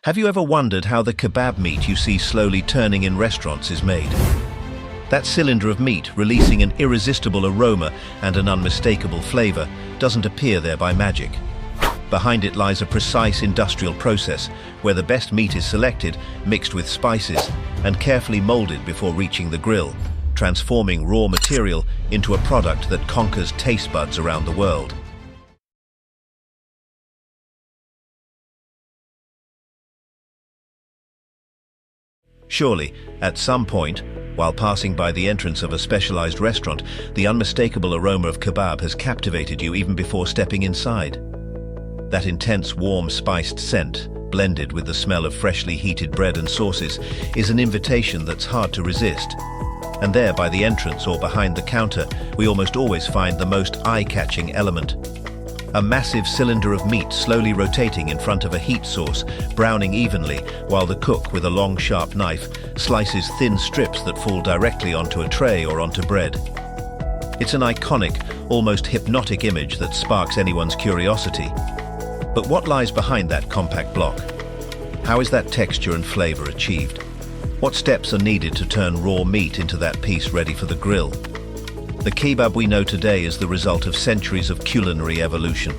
Have you ever wondered how the kebab meat you see slowly turning in restaurants is made? That cylinder of meat, releasing an irresistible aroma and an unmistakable flavor, doesn't appear there by magic. Behind it lies a precise industrial process where the best meat is selected, mixed with spices, and carefully molded before reaching the grill, transforming raw material into a product that conquers taste buds around the world. Surely, at some point, while passing by the entrance of a specialized restaurant, the unmistakable aroma of kebab has captivated you even before stepping inside. That intense, warm, spiced scent, blended with the smell of freshly heated bread and sauces, is an invitation that's hard to resist. And there, by the entrance or behind the counter, we almost always find the most eye-catching element. A massive cylinder of meat slowly rotating in front of a heat source, browning evenly, while the cook, with a long, sharp knife, slices thin strips that fall directly onto a tray or onto bread. It's an iconic, almost hypnotic image that sparks anyone's curiosity. But what lies behind that compact block? How is that texture and flavor achieved? What steps are needed to turn raw meat into that piece ready for the grill? The kebab we know today is the result of centuries of culinary evolution.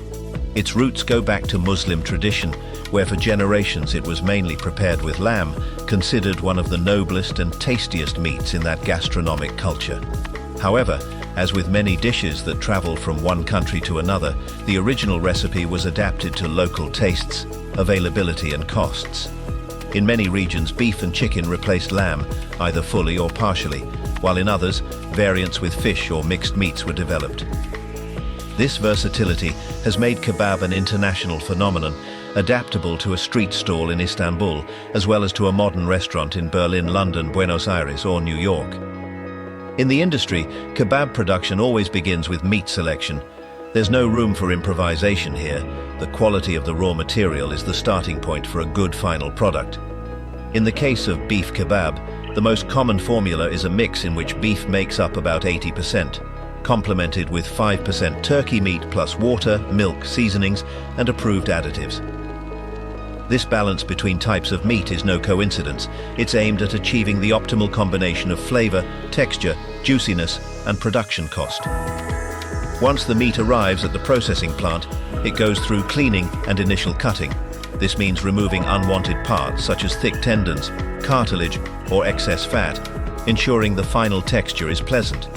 Its roots go back to Muslim tradition, where for generations it was mainly prepared with lamb, considered one of the noblest and tastiest meats in that gastronomic culture. However, as with many dishes that travel from one country to another, the original recipe was adapted to local tastes, availability and costs. In many regions, beef and chicken replaced lamb, either fully or partially, while in others, variants with fish or mixed meats were developed. This versatility has made kebab an international phenomenon, adaptable to a street stall in Istanbul, as well as to a modern restaurant in Berlin, London, Buenos Aires, or New York. In the industry, kebab production always begins with meat selection. There's no room for improvisation here. The quality of the raw material is the starting point for a good final product. In the case of beef kebab, the most common formula is a mix in which beef makes up about 80%, complemented with 5% turkey meat plus water, milk, seasonings, and approved additives. This balance between types of meat is no coincidence. It's aimed at achieving the optimal combination of flavor, texture, juiciness, and production cost. Once the meat arrives at the processing plant, it goes through cleaning and initial cutting. This means removing unwanted parts such as thick tendons, cartilage, or excess fat, ensuring the final texture is pleasant.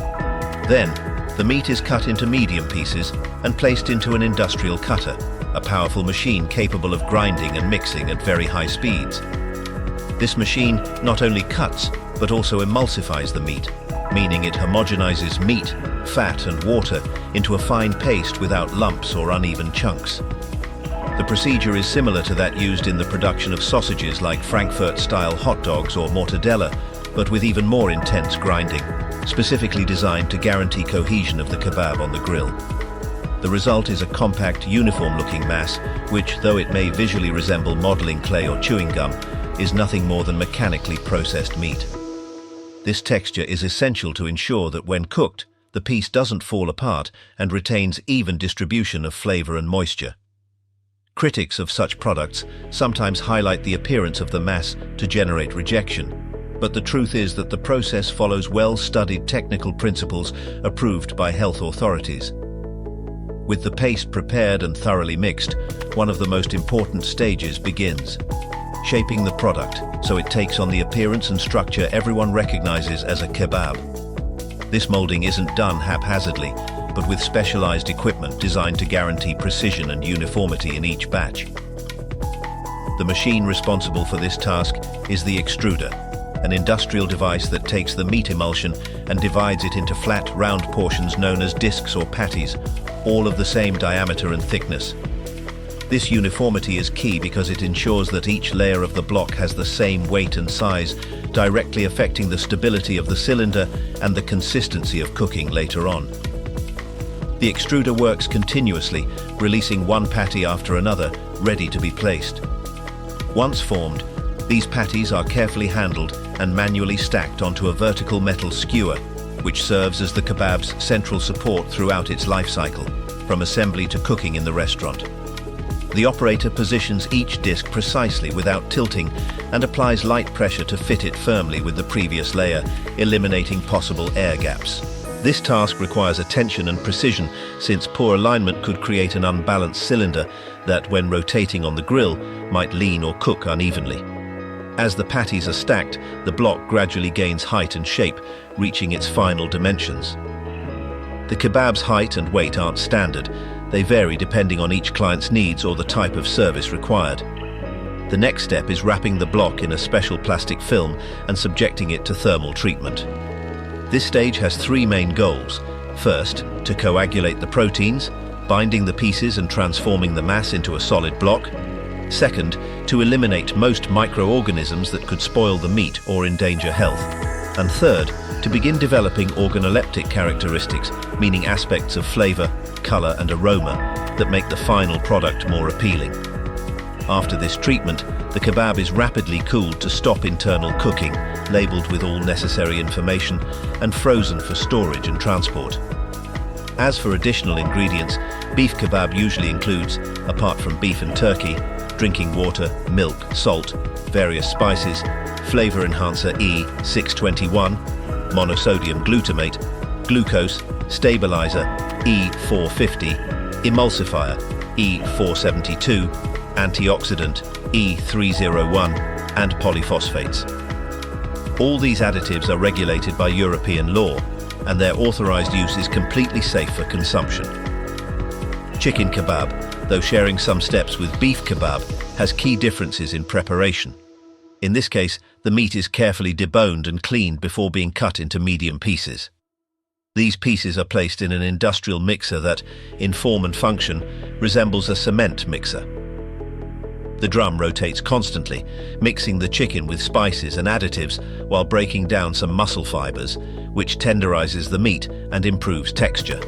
Then, the meat is cut into medium pieces and placed into an industrial cutter, a powerful machine capable of grinding and mixing at very high speeds. This machine not only cuts, but also emulsifies the meat, meaning it homogenizes meat, fat, and water into a fine paste without lumps or uneven chunks. The procedure is similar to that used in the production of sausages like Frankfurt-style hot dogs or mortadella, but with even more intense grinding, specifically designed to guarantee cohesion of the kebab on the grill. The result is a compact, uniform-looking mass, which, though it may visually resemble modeling clay or chewing gum, is nothing more than mechanically processed meat. This texture is essential to ensure that when cooked, the piece doesn't fall apart and retains even distribution of flavor and moisture. Critics of such products sometimes highlight the appearance of the mass to generate rejection, but the truth is that the process follows well-studied technical principles approved by health authorities. With the paste prepared and thoroughly mixed, one of the most important stages begins: shaping the product so it takes on the appearance and structure everyone recognizes as a kebab. This molding isn't done haphazardly, but with specialized equipment designed to guarantee precision and uniformity in each batch. The machine responsible for this task is the extruder, an industrial device that takes the meat emulsion and divides it into flat, round portions known as discs or patties, all of the same diameter and thickness. This uniformity is key because it ensures that each layer of the block has the same weight and size, directly affecting the stability of the cylinder and the consistency of cooking later on. The extruder works continuously, releasing one patty after another, ready to be placed. Once formed, these patties are carefully handled and manually stacked onto a vertical metal skewer, which serves as the kebab's central support throughout its life cycle, from assembly to cooking in the restaurant. The operator positions each disc precisely without tilting and applies light pressure to fit it firmly with the previous layer, eliminating possible air gaps. This task requires attention and precision, since poor alignment could create an unbalanced cylinder that, when rotating on the grill, might lean or cook unevenly. As the patties are stacked, the block gradually gains height and shape, reaching its final dimensions. The kebab's height and weight aren't standard. They vary depending on each client's needs or the type of service required. The next step is wrapping the block in a special plastic film and subjecting it to thermal treatment. This stage has three main goals. First, to coagulate the proteins, binding the pieces and transforming the mass into a solid block. Second, to eliminate most microorganisms that could spoil the meat or endanger health. And third, to begin developing organoleptic characteristics, meaning aspects of flavor, color, and aroma that make the final product more appealing. After this treatment, the kebab is rapidly cooled to stop internal cooking, labeled with all necessary information, and frozen for storage and transport. As for additional ingredients, beef kebab usually includes, apart from beef and turkey, drinking water, milk, salt, various spices, flavor enhancer E621, monosodium glutamate, glucose, stabilizer E450, emulsifier E472, antioxidant E301, and polyphosphates. All these additives are regulated by European law, and their authorized use is completely safe for consumption. Chicken kebab, though sharing some steps with beef kebab, has key differences in preparation. In this case, the meat is carefully deboned and cleaned before being cut into medium pieces. These pieces are placed in an industrial mixer that, in form and function, resembles a cement mixer. The drum rotates constantly, mixing the chicken with spices and additives while breaking down some muscle fibers, which tenderizes the meat and improves texture.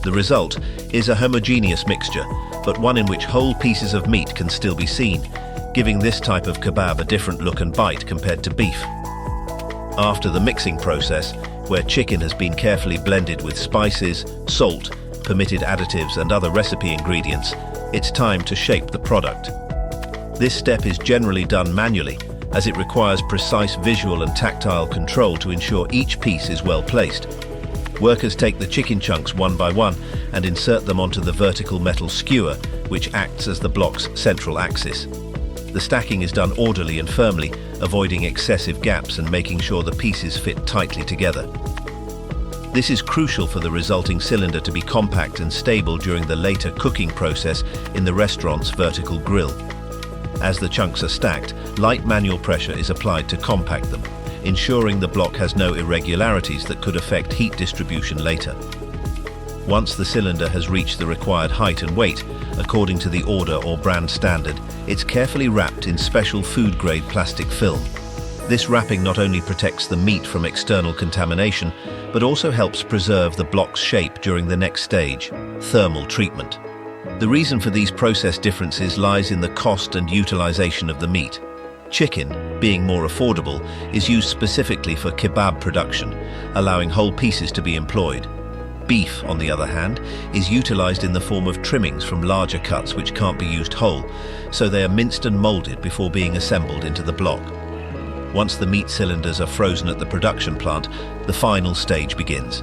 The result is a homogeneous mixture, but one in which whole pieces of meat can still be seen, giving this type of kebab a different look and bite compared to beef. After the mixing process, where chicken has been carefully blended with spices, salt, permitted additives, and other recipe ingredients, it's time to shape the product. This step is generally done manually, as it requires precise visual and tactile control to ensure each piece is well placed. Workers take the chicken chunks one by one and insert them onto the vertical metal skewer, which acts as the block's central axis. The stacking is done orderly and firmly, avoiding excessive gaps and making sure the pieces fit tightly together. This is crucial for the resulting cylinder to be compact and stable during the later cooking process in the restaurant's vertical grill. As the chunks are stacked, light manual pressure is applied to compact them, ensuring the block has no irregularities that could affect heat distribution later. Once the cylinder has reached the required height and weight, according to the order or brand standard, it's carefully wrapped in special food-grade plastic film. This wrapping not only protects the meat from external contamination, but also helps preserve the block's shape during the next stage, thermal treatment. The reason for these process differences lies in the cost and utilization of the meat. Chicken, being more affordable, is used specifically for kebab production, allowing whole pieces to be employed. Beef, on the other hand, is utilized in the form of trimmings from larger cuts which can't be used whole, so they are minced and molded before being assembled into the block. Once the meat cylinders are frozen at the production plant, the final stage begins.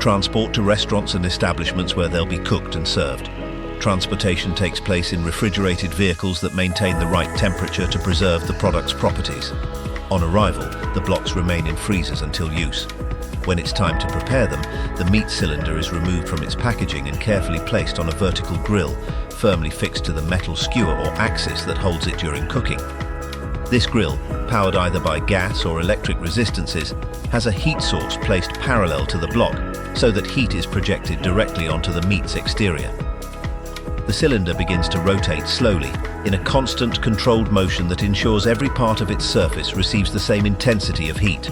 Transport to restaurants and establishments where they'll be cooked and served. Transportation takes place in refrigerated vehicles that maintain the right temperature to preserve the product's properties. On arrival, the blocks remain in freezers until use. When it's time to prepare them, the meat cylinder is removed from its packaging and carefully placed on a vertical grill, firmly fixed to the metal skewer or axis that holds it during cooking. This grill, powered either by gas or electric resistances, has a heat source placed parallel to the block, so that heat is projected directly onto the meat's exterior. The cylinder begins to rotate slowly, in a constant, controlled motion that ensures every part of its surface receives the same intensity of heat.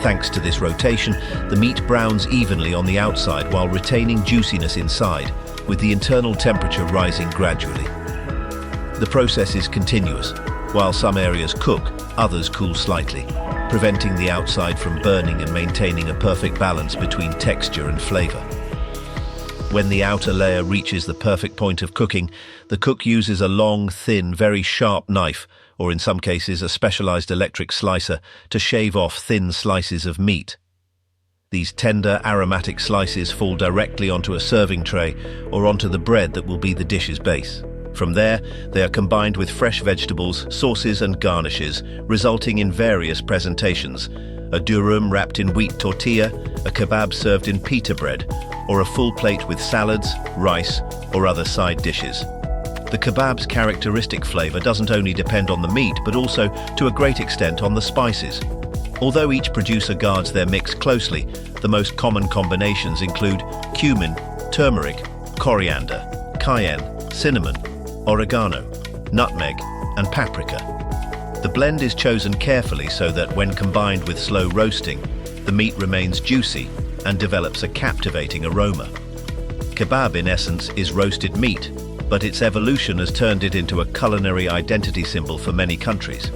Thanks to this rotation, the meat browns evenly on the outside while retaining juiciness inside, with the internal temperature rising gradually. The process is continuous. While some areas cook, others cool slightly, preventing the outside from burning and maintaining a perfect balance between texture and flavor. When the outer layer reaches the perfect point of cooking, the cook uses a long, thin, very sharp knife, or in some cases a specialized electric slicer, to shave off thin slices of meat. These tender, aromatic slices fall directly onto a serving tray or onto the bread that will be the dish's base. From there, they are combined with fresh vegetables, sauces and garnishes, resulting in various presentations: a durum wrapped in wheat tortilla, a kebab served in pita bread, or a full plate with salads, rice, or other side dishes. The kebab's characteristic flavor doesn't only depend on the meat, but also, to a great extent, on the spices. Although each producer guards their mix closely, the most common combinations include cumin, turmeric, coriander, cayenne, cinnamon, oregano, nutmeg, and paprika. The blend is chosen carefully so that when combined with slow roasting, the meat remains juicy and develops a captivating aroma. Kebab, in essence, is roasted meat, but its evolution has turned it into a culinary identity symbol for many countries.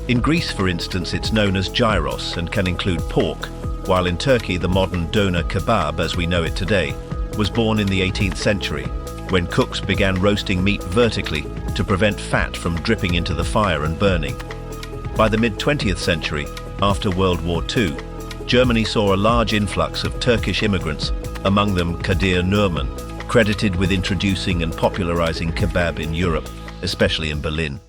In Greece, for instance, it's known as gyros and can include pork, while in Turkey the modern doner kebab, as we know it today, was born in the 18th century, when cooks began roasting meat vertically to prevent fat from dripping into the fire and burning. By the mid-20th century, after World War II, Germany saw a large influx of Turkish immigrants, among them Kadir Nurman, credited with introducing and popularizing kebab in Europe, especially in Berlin.